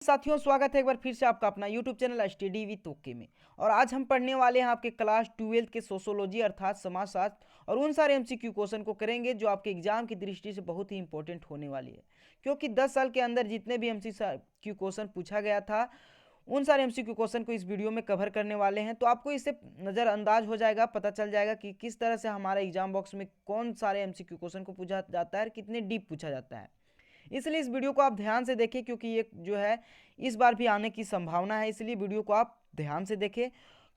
साथियों, स्वागत है एक बार फिर से आपका अपना YouTube channel study with okay में। और आज हम पढ़ने वाले हैं आपके क्लास 12th के सोशोलॉजी अर्थात समाजशास्त्र और उन सारे MCQ क्वेश्चन को करेंगे जो आपके एग्जाम की दृष्टि से बहुत ही इंपॉर्टेंट होने वाली है। क्योंकि 10 साल के अंदर जितने भी MCQ क्वेश्चन पूछा गया था उन सारे MCQ क्वेश्चन को इस वीडियो में कवर करने वाले हैं। तो आपको इससे नज़रअंदाज हो जाएगा, पता चल जाएगा कि किस तरह से हमारे एग्जाम बॉक्स में कौन सारे MCQ क्वेश्चन को पूछा जाता है और कितने डीप पूछा जाता है। इसलिए इस वीडियो को आप ध्यान से देखें क्योंकि ये जो है इस बार भी आने की संभावना है। इसलिए वीडियो को आप ध्यान से देखें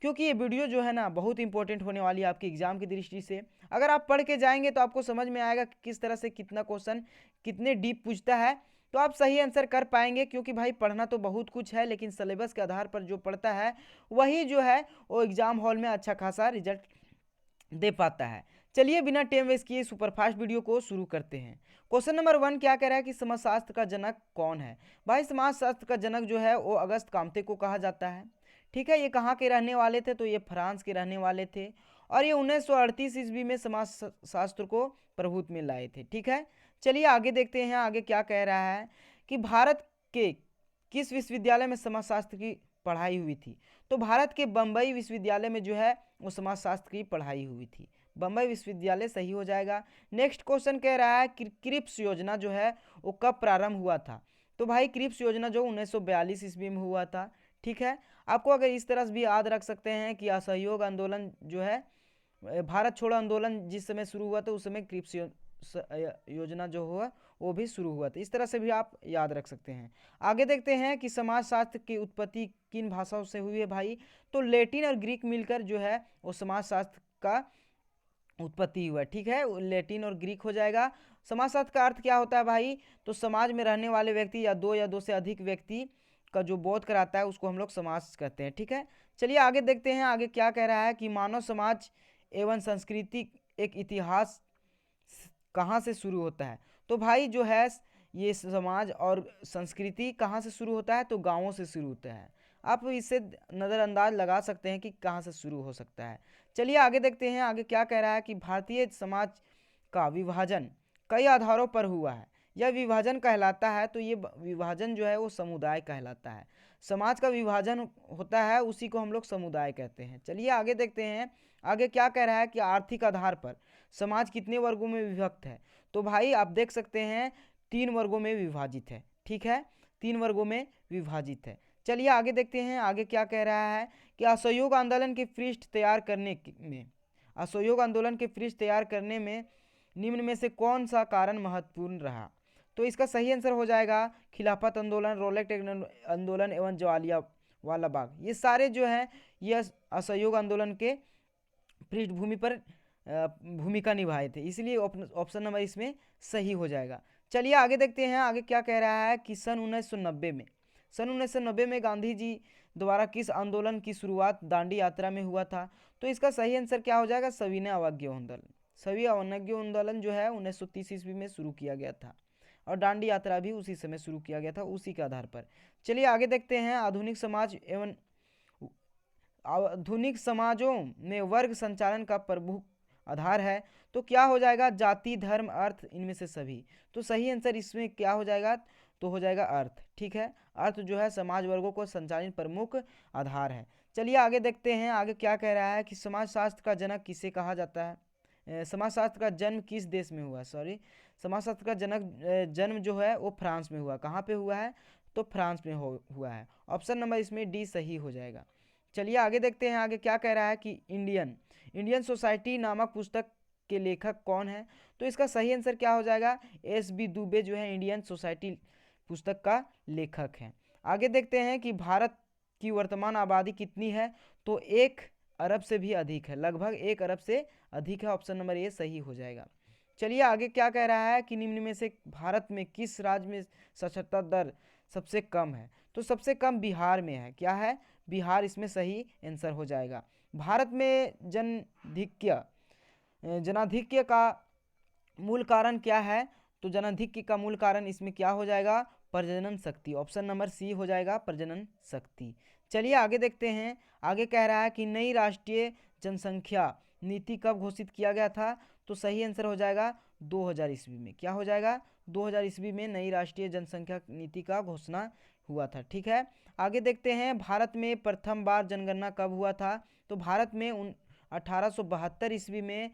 क्योंकि ये वीडियो जो है ना बहुत इंपॉर्टेंट होने वाली है आपके एग्जाम की दृष्टि से। अगर आप पढ़ के जाएंगे तो आपको समझ में आएगा कि किस तरह से कितना क्वेश्चन कितने डीप पूछता है, तो आप सही आंसर कर पाएंगे। क्योंकि भाई पढ़ना तो बहुत कुछ है लेकिन सिलेबस के आधार पर जो पढ़ता है वही जो है वो एग्जाम हॉल में अच्छा खासा रिजल्ट दे पाता है। चलिए बिना टाइम वेस्ट किए सुपरफास्ट वीडियो को शुरू करते हैं। क्वेश्चन नंबर 1 क्या कह रहा है कि समाजशास्त्र का जनक कौन है। भाई समाजशास्त्र का जनक जो है वो अगस्त काम्ते को कहा जाता है। ठीक है, ये कहाँ के रहने वाले थे, तो ये फ्रांस के रहने वाले थे और ये 1938 ईस्वी में समाजशास्त्र को प्रभुत्व में लाए थे। ठीक है, चलिए आगे देखते हैं आगे क्या कह रहा है कि भारत के किस विश्वविद्यालय में समाजशास्त्र की पढ़ाई हुई थी। तो भारत के बम्बई विश्वविद्यालय में जो है वो समाजशास्त्र की पढ़ाई हुई थी। बम्बई विश्वविद्यालय सही हो जाएगा। नेक्स्ट क्वेश्चन कह रहा है कि क्रिप्स योजना जो है वो कब प्रारंभ हुआ था। तो भाई क्रिप्स योजना जो 1942 ईस्वी में हुआ था। ठीक है, आपको अगर इस तरह से भी याद रख सकते हैं कि असहयोग आंदोलन जो है भारत छोड़ो आंदोलन जिस समय शुरू हुआ था उस समय क्रिप्स योजना जो हुआ वो भी शुरू हुआ था। इस तरह से भी आप याद रख सकते हैं। आगे देखते हैं कि समाजशास्त्र की उत्पत्ति किन भाषाओं से हुई है भाई। तो लैटिन और ग्रीक मिलकर जो है वो समाजशास्त्र का उत्पत्ति हुआ। ठीक है, लैटिन और ग्रीक हो जाएगा। समाजशास्त्र का अर्थ क्या होता है भाई, तो समाज में रहने वाले व्यक्ति या दो से अधिक व्यक्ति का जो बोध कराता है उसको हम लोग समाज कहते हैं। ठीक है, चलिए आगे देखते हैं आगे क्या कह रहा है कि मानव समाज एवं संस्कृति एक इतिहास कहाँ से शुरू होता है। तो भाई जो है ये समाज और संस्कृति कहाँ से शुरू होता है, तो गांवों से शुरू होता है। आप इससे नज़रअंदाज लगा सकते हैं कि कहाँ से शुरू हो सकता है। चलिए आगे देखते हैं आगे क्या कह रहा है कि भारतीय समाज का विभाजन कई आधारों पर हुआ है। यह विभाजन कहलाता है, तो ये विभाजन जो है वो समुदाय कहलाता है। समाज का विभाजन होता है उसी को हम लोग समुदाय कहते हैं। चलिए आगे देखते हैं आगे क्या कह रहा है कि आर्थिक आधार पर समाज कितने वर्गों में विभक्त है। तो भाई आप देख सकते हैं 3 वर्गों में विभाजित है। ठीक है, 3 वर्गों में विभाजित है। चलिए आगे देखते हैं आगे क्या कह रहा है कि असहयोग आंदोलन के पृष्ठ तैयार करने में असहयोग आंदोलन के पृष्ठ तैयार करने में निम्न में से कौन सा कारण महत्वपूर्ण रहा। तो इसका सही आंसर हो जाएगा खिलाफत आंदोलन, रोलेट आंदोलन एवं जवालिया वाला बाग। ये सारे जो हैं ये असहयोग आंदोलन के पृष्ठभूमि पर भूमिका निभाए थे, इसलिए ऑप्शन नंबर इसमें सही हो जाएगा। चलिए आगे देखते हैं आगे क्या कह रहा है कि सन 1990 में गांधी जी द्वारा किस आंदोलन की शुरुआत दांडी यात्रा में हुआ था। तो इसका सही आंसर क्या हो जाएगा सविनय अवज्ञा आंदोलन। सविनय अवज्ञा आंदोलन जो है 1930 ईस्वी में शुरू किया गया था और दांडी यात्रा भी उसी समय शुरू किया गया था उसी के आधार पर। चलिए आगे देखते हैं आधुनिक समाजों में वर्ग संचालन का प्रमुख आधार है। तो क्या हो जाएगा जाति, धर्म, अर्थ, इनमें से सभी। तो सही आंसर इसमें क्या हो जाएगा, तो हो जाएगा अर्थ। ठीक है, अर्थ जो है समाज वर्गों को संचालन प्रमुख आधार है। चलिए आगे देखते हैं आगे क्या कह रहा है कि समाजशास्त्र का जनक किसे कहा जाता है। समाजशास्त्र का जन्म किस देश में हुआ, सॉरी समाजशास्त्र का जन्म जो है वो फ्रांस में हुआ। कहाँ पे हुआ है, तो फ्रांस में हुआ है। ऑप्शन नंबर इसमें डी सही हो जाएगा। चलिए आगे देखते हैं आगे क्या कह रहा है कि इंडियन सोसाइटी नामक पुस्तक के लेखक कौन है। तो इसका सही आंसर क्या हो जाएगा SB दुबे जो है इंडियन सोसाइटी पुस्तक का लेखक है। आगे देखते हैं कि भारत की वर्तमान आबादी कितनी है। तो 1 अरब से भी अधिक है, लगभग 1 अरब से अधिक है। ऑप्शन नंबर ए सही हो जाएगा। चलिए आगे क्या कह रहा है कि निम्न में से भारत में किस राज्य में साक्षरता दर सबसे कम है। तो सबसे कम बिहार में है। क्या है, बिहार इसमें सही आंसर हो जाएगा। भारत में जनाधिक्य का मूल कारण क्या है। तो जनाधिक्य का मूल कारण इसमें क्या हो जाएगा प्रजनन शक्ति। ऑप्शन नंबर सी हो जाएगा प्रजनन शक्ति। चलिए आगे देखते हैं आगे कह रहा है कि नई राष्ट्रीय जनसंख्या नीति कब घोषित किया गया था। तो सही आंसर हो जाएगा 2000 ईस्वी में। क्या हो जाएगा 2000 ईस्वी में नई राष्ट्रीय जनसंख्या नीति का घोषणा हुआ था। ठीक है, आगे देखते हैं भारत में प्रथम बार जनगणना कब हुआ था। तो भारत में 1872 ईस्वी में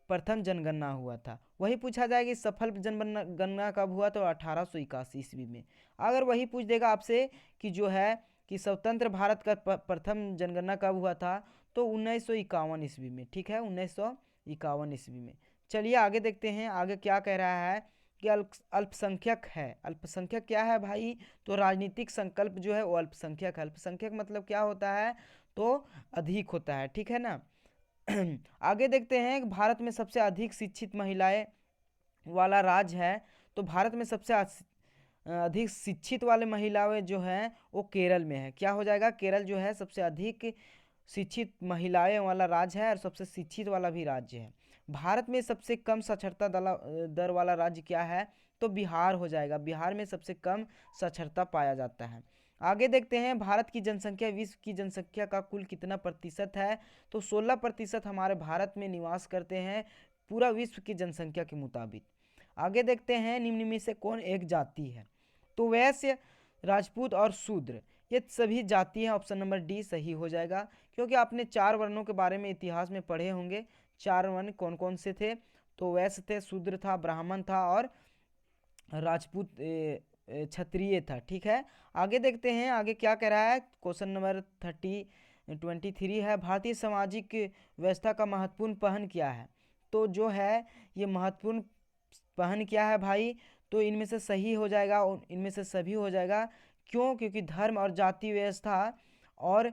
प्रथम जनगणना हुआ था। वही पूछा जाएगा कि सफल जनगणना कब हुआ, तो 1881 ईस्वी में। अगर वही पूछ देगा आपसे कि जो है कि स्वतंत्र भारत का प्रथम जनगणना कब हुआ था, तो 1951 ईस्वी में। ठीक है, 1951 ईस्वी में। चलिए आगे देखते हैं, आगे क्या कह रहा है कि अल्पसंख्यक है। अल्पसंख्यक क्या है भाई, तो राजनीतिक संकल्प जो है वो अल्पसंख्यक है। अल्पसंख्यक मतलब क्या होता है, तो अधिक होता है। ठीक है ना। आगे देखते हैं कि भारत में सबसे अधिक शिक्षित महिलाएं वाला राज्य है। तो भारत में सबसे अधिक शिक्षित वाले महिलाएं जो हैं वो केरल में है। क्या हो जाएगा, केरल जो है सबसे अधिक शिक्षित महिलाएं वाला राज्य है और सबसे शिक्षित वाला भी राज्य है। भारत में सबसे कम साक्षरता दर वाला राज्य क्या है, तो बिहार हो जाएगा। बिहार में सबसे कम साक्षरता पाया जाता है। आगे देखते हैं भारत की जनसंख्या विश्व की जनसंख्या का कुल कितना प्रतिशत है, तो 16% हमारे भारत में निवास करते हैं पूरा विश्व की जनसंख्या के मुताबिक। आगे देखते हैं निम्न में से कौन एक जाति है, तो वैश्य, राजपूत और शूद्र ये सभी जाति हैं। ऑप्शन नंबर डी सही हो जाएगा, क्योंकि आपने 4 वर्णों के बारे में इतिहास में पढ़े होंगे। 4 वर्ण कौन कौन से थे, तो वैश्य थे, शूद्र था, ब्राह्मण था और राजपूत क्षत्रिय था। ठीक है, आगे देखते हैं आगे क्या कह रहा है। क्वेश्चन नंबर 23 है, भारतीय सामाजिक व्यवस्था का महत्वपूर्ण पहल क्या है। तो जो है ये महत्वपूर्ण पहल क्या है भाई, तो इनमें से सही हो जाएगा और इनमें से सभी हो जाएगा। क्यों, क्योंकि धर्म और जाति व्यवस्था और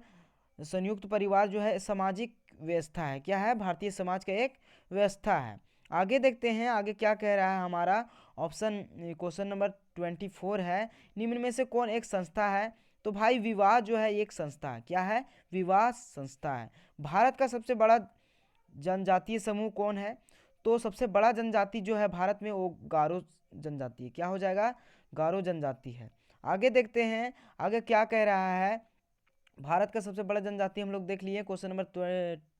संयुक्त परिवार जो है सामाजिक व्यवस्था है। क्या है, भारतीय समाज का एक व्यवस्था है। आगे देखते हैं आगे क्या कह रहा है हमारा ऑप्शन क्वेश्चन नंबर 24 है, निम्न में से कौन एक संस्था है। तो भाई विवाह जो है एक संस्था है। क्या है, विवाह संस्था है। भारत का सबसे बड़ा जनजातीय समूह कौन है, तो सबसे बड़ा जनजाति जो है भारत में वो गारो जनजाति है। क्या हो जाएगा, गारो जनजाति है। आगे देखते हैं आगे क्या कह रहा है। भारत का सबसे बड़ा जनजाति हम लोग देख लिए। क्वेश्चन नंबर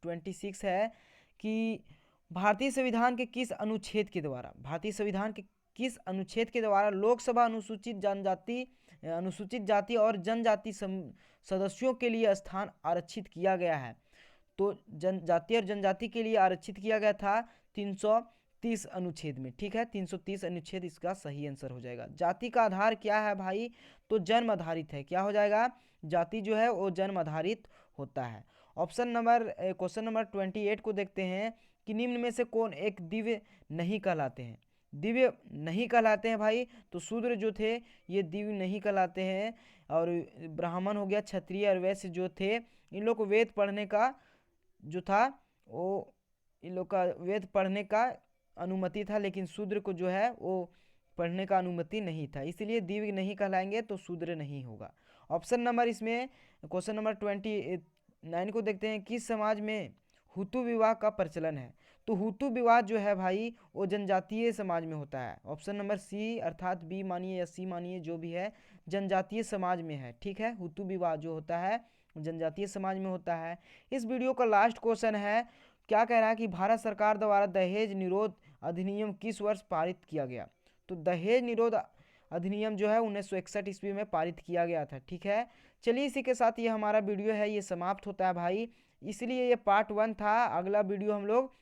26 है कि भारतीय संविधान के किस अनुच्छेद के द्वारा, भारतीय संविधान के किस अनुच्छेद के द्वारा लोकसभा अनुसूचित जाति और जनजाति सदस्यों के लिए स्थान आरक्षित किया गया है। तो जनजाति और जनजाति के लिए आरक्षित किया गया था 330 अनुच्छेद में। ठीक है, 330 अनुच्छेद इसका सही आंसर हो जाएगा। जाति का आधार क्या है भाई, तो जन्म आधारित है। क्या हो जाएगा, जाति जो है वो जन्म आधारित होता है। क्वेश्चन नंबर 28 को देखते हैं कि निम्न में से कौन एक दिव्य नहीं कहलाते हैं। दिव्य नहीं कहलाते हैं भाई, तो शूद्र जो थे ये दिव्य नहीं कहलाते हैं, और ब्राह्मण हो गया, क्षत्रिय और वैश्य जो थे इन लोग को वेद पढ़ने का जो था वो इन लोग का वेद पढ़ने का अनुमति था, लेकिन शूद्र को जो है वो पढ़ने का अनुमति नहीं था, इसलिए दिव्य नहीं कहलाएंगे, तो शूद्र नहीं होगा। ऑप्शन नंबर इसमें क्वेश्चन नंबर 29 को देखते हैं, किस समाज में हुतु विवाह का प्रचलन है। तो हुतु विवाह जो है भाई वो जनजातीय समाज में होता है। ऑप्शन नंबर सी अर्थात बी मानिए या सी मानिए, जो भी है जनजातीय समाज में है। ठीक है, हुतु विवाह जो होता है जनजातीय समाज में होता है। इस वीडियो का लास्ट क्वेश्चन है, क्या कह रहा है कि भारत सरकार द्वारा दहेज निरोध अधिनियम किस वर्ष पारित किया गया। तो दहेज निरोध अधिनियम जो है 1961 ईस्वी में पारित किया गया था। ठीक है, चलिए इसी के साथ ये हमारा वीडियो है ये समाप्त होता है भाई। इसलिए ये पार्ट 1 था। अगला वीडियो हम लोग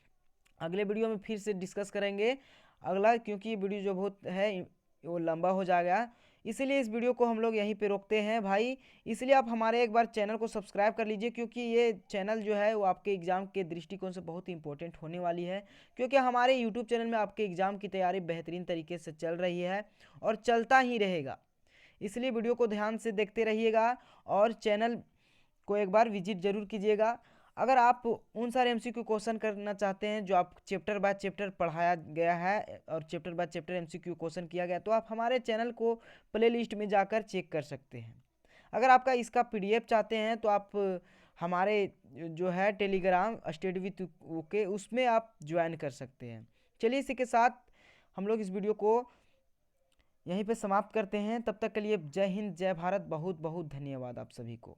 अगले वीडियो में फिर से डिस्कस करेंगे अगला, क्योंकि ये वीडियो जो बहुत है वो लंबा हो जाएगा, इसलिए इस वीडियो को हम लोग यहीं पे रोकते हैं भाई। इसलिए आप हमारे एक बार चैनल को सब्सक्राइब कर लीजिए, क्योंकि ये चैनल जो है वो आपके एग्ज़ाम के दृष्टिकोण से बहुत ही इंपॉर्टेंट होने वाली है, क्योंकि हमारे यूट्यूब चैनल में आपके एग्ज़ाम की तैयारी बेहतरीन तरीके से चल रही है और चलता ही रहेगा। इसलिए वीडियो को ध्यान से देखते रहिएगा और चैनल को एक बार विजिट जरूर कीजिएगा। अगर आप उन सारे एमसीक्यू क्वेश्चन करना चाहते हैं जो आप चैप्टर बाय चैप्टर पढ़ाया गया है और chapter by chapter MCQ question किया गया, तो आप हमारे चैनल को प्ले लिस्ट में जाकर चेक कर सकते हैं। अगर आपका इसका पीडीएफ चाहते हैं तो आप हमारे जो है टेलीग्राम स्टडी विथ ओके उसमें आप ज्वाइन कर सकते हैं। चलिए इसी के साथ हम लोग इस वीडियो को यहीं पे समाप्त करते हैं। तब तक के लिए जय हिंद, जय भारत, बहुत बहुत धन्यवाद आप सभी को।